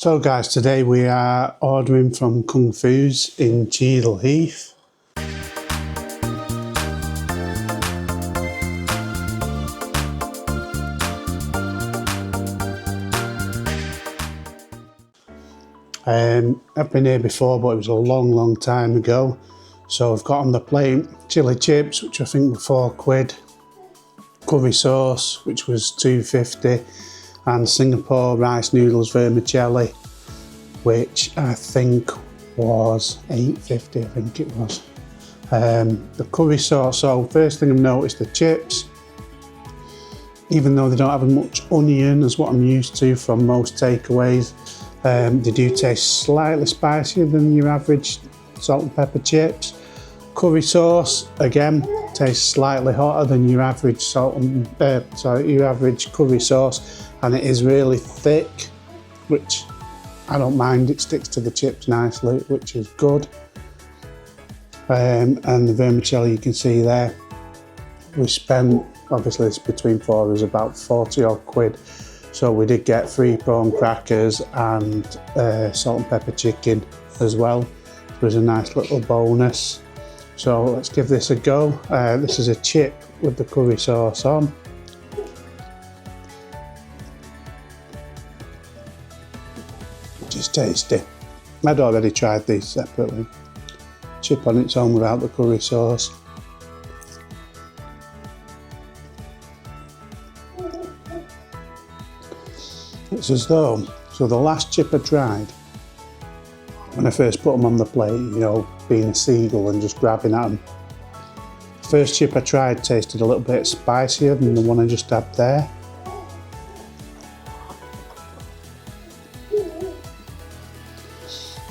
So guys, today we are ordering from Kung Fu's in Cheadle Heath. I've been here before, but it was a long time ago. So I've got on the plate chili chips, which I think were £4, curry sauce, which was £2.50, and Singapore rice noodles vermicelli, which I think was £8.50, I think it was. The curry sauce, so first thing I've noticed, the chips, even though they don't have as much onion as what I'm used to from most takeaways, they do taste slightly spicier than your average salt and pepper chips. Curry sauce, again, tastes slightly hotter than your average your average curry sauce, and it is really thick, which I don't mind. It sticks to the chips nicely, which is good. And the vermicelli, you can see there, we spent, obviously it's between four of us, about 40 odd quid. So we did get 3 prawn crackers and salt and pepper chicken as well. It was a nice little bonus. So let's give this a go. This is a chip with the curry sauce on. Which is tasty. I'd already tried these separately. Chip on its own without the curry sauce. It's as though, so the last chip I tried, when I first put them on the plate, you know, being a seagull and just grabbing at them. The first chip I tried tasted a little bit spicier than the one I just had there.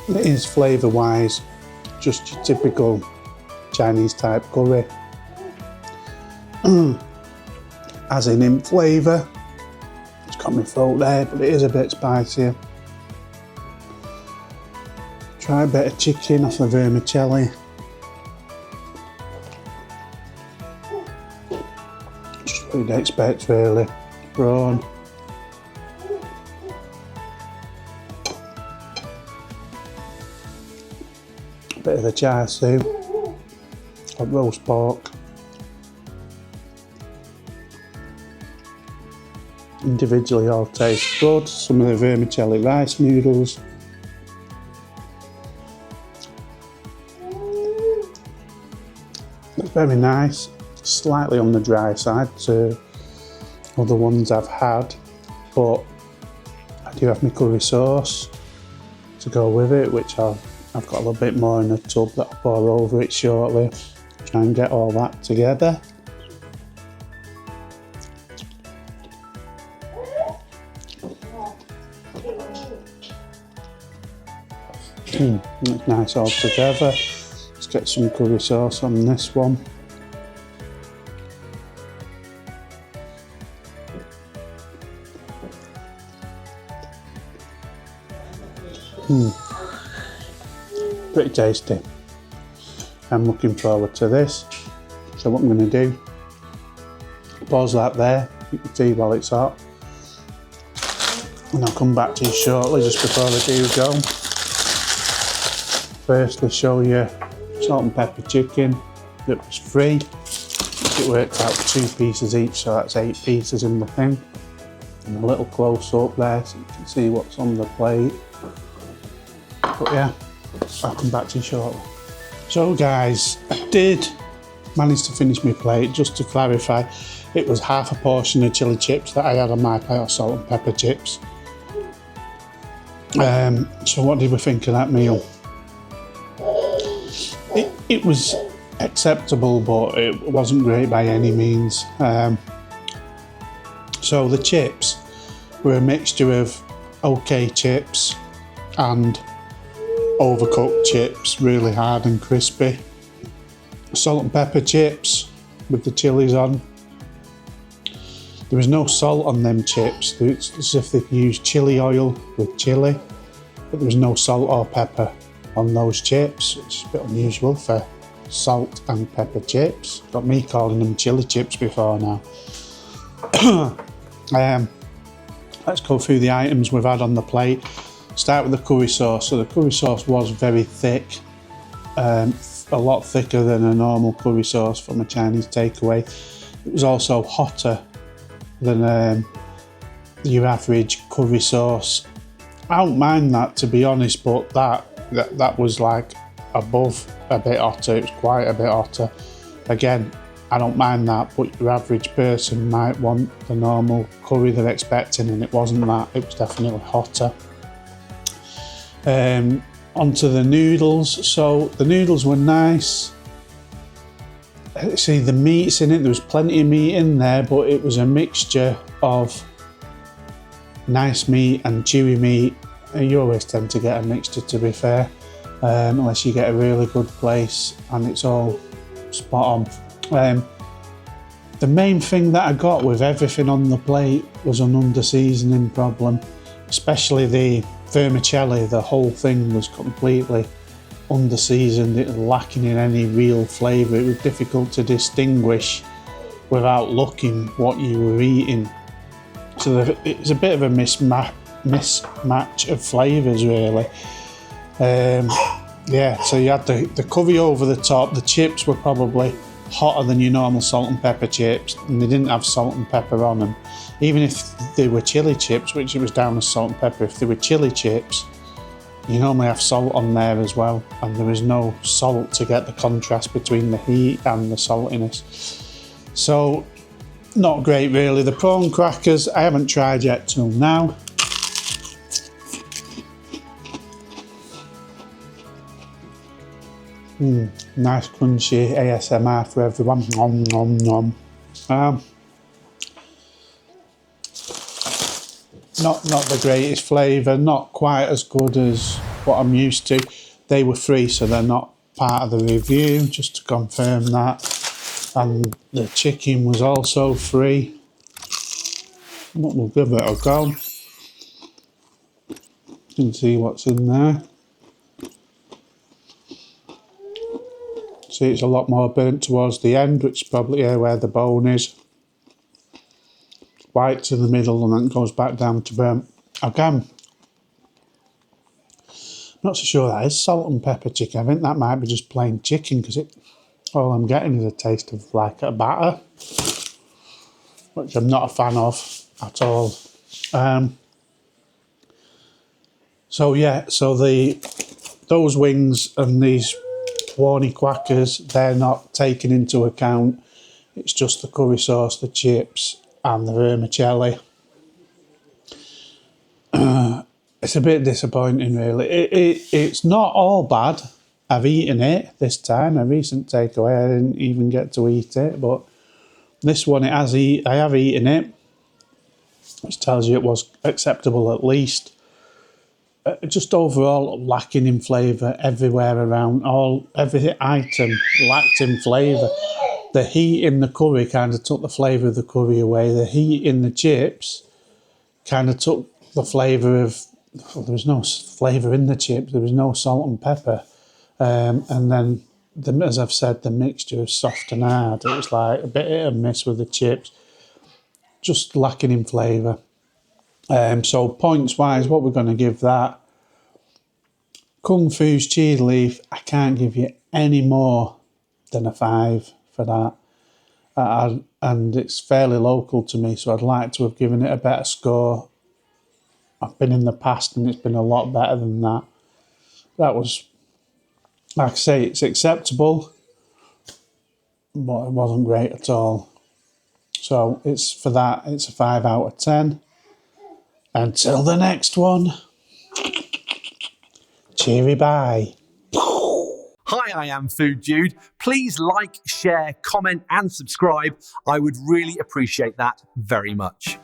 It is flavour wise, just your typical Chinese type curry. As in flavour. It's got my throat there, but it is a bit spicier. Try a bit of chicken off the vermicelli. Just what you'd expect really. Prawn. A bit of the char siu. Got roast pork. Individually all taste good. Some of the vermicelli rice noodles. It's very nice, slightly on the dry side to other ones I've had, but I do have my curry sauce to go with it, which I've got a little bit more in a tub that I'll pour over it shortly. Try and get all that together. It's nice all together. Let's get some curry sauce on this one. Pretty tasty. I'm looking forward to this. So what I'm going to do, pause that there, you can see while it's hot, and I'll come back to you shortly just before I do go. Firstly, show you salt and pepper chicken that was free. It worked out 2 pieces each, so that's 8 pieces in the thing. And a little close up there so you can see what's on the plate. But yeah, I'll come back to you shortly. So guys, I did manage to finish my plate. Just to clarify, it was half a portion of chili chips that I had on my plate, or salt and pepper chips. So what did we think of that meal? It was acceptable, but it wasn't great by any means. So the chips were a mixture of okay chips and overcooked chips, really hard and crispy. Salt and pepper chips with the chilies on. There was no salt on them chips. It's as if they've used chili oil with chili, but there was no salt or pepper on those chips, which is a bit unusual for salt and pepper chips. Got me calling them chili chips before now. Let's go through the items we've had on the plate. Start with the curry sauce. So the curry sauce was very thick, a lot thicker than a normal curry sauce from a Chinese takeaway. It was also hotter than your average curry sauce. I don't mind that, to be honest, but that was like above a bit hotter. It was quite a bit hotter. Again, I don't mind that, but your average person might want the normal curry they're expecting, and it wasn't that. It was definitely hotter. Onto the noodles. So the noodles were nice. See, the meat's in it. There was plenty of meat in there, but it was a mixture of nice meat and chewy meat. You always tend to get a mixture, to be fair, unless you get a really good place and it's all spot on. The main thing that I got with everything on the plate was an under-seasoning problem, especially the vermicelli. The whole thing was completely under-seasoned. It was lacking in any real flavour. It was difficult to distinguish without looking what you were eating. So it was a bit of a mismatch of flavours, really. Yeah, so you had the curry over the top. The chips were probably hotter than your normal salt and pepper chips, and they didn't have salt and pepper on them. Even if they were chili chips, which it was down as salt and pepper, if they were chili chips, you normally have salt on there as well, and there was no salt to get the contrast between the heat and the saltiness. So, not great really. The prawn crackers I haven't tried yet till now. Nice crunchy ASMR for everyone. Nom nom nom. Not the greatest flavour, not quite as good as what I'm used to. They were free, so they're not part of the review, just to confirm that. And the chicken was also free. But we'll give it a go. You can see what's in there. See, it's a lot more burnt towards the end, which is probably where the bone is. White to the middle and then goes back down to burnt. Again, not so sure that is salt and pepper chicken. I think that might be just plain chicken, because all I'm getting is a taste of like a batter, which I'm not a fan of at all. So yeah, so those wings and these Warnie quackers, they're not taken into account. It's just the curry sauce, the chips and the vermicelli. It's a bit disappointing really. It's not all bad. I've eaten it this time, a recent takeaway. I didn't even get to eat it, but this one I have eaten it, which tells you it was acceptable at least. Just overall lacking in flavour everywhere around. Every item lacked in flavour. The heat in the curry kind of took the flavour of the curry away. The heat in the chips kind of took the flavour of... Well, there was no flavour in the chips. There was no salt and pepper. And then, as I've said, the mixture of soft and hard. It was like a bit hit and miss with the chips. Just lacking in flavour. So points-wise, what we're going to give that. Kung Fu's Cheadle Heath, I can't give you any more than a 5 for that. And it's fairly local to me, so I'd like to have given it a better score. I've been in the past and it's been a lot better than that. That was, like I say, it's acceptable, but it wasn't great at all. So it's for that, it's a 5 out of 10. Until the next one, cheery bye. Hi, I am FoodDude. Please like, share, comment and subscribe. I would really appreciate that very much.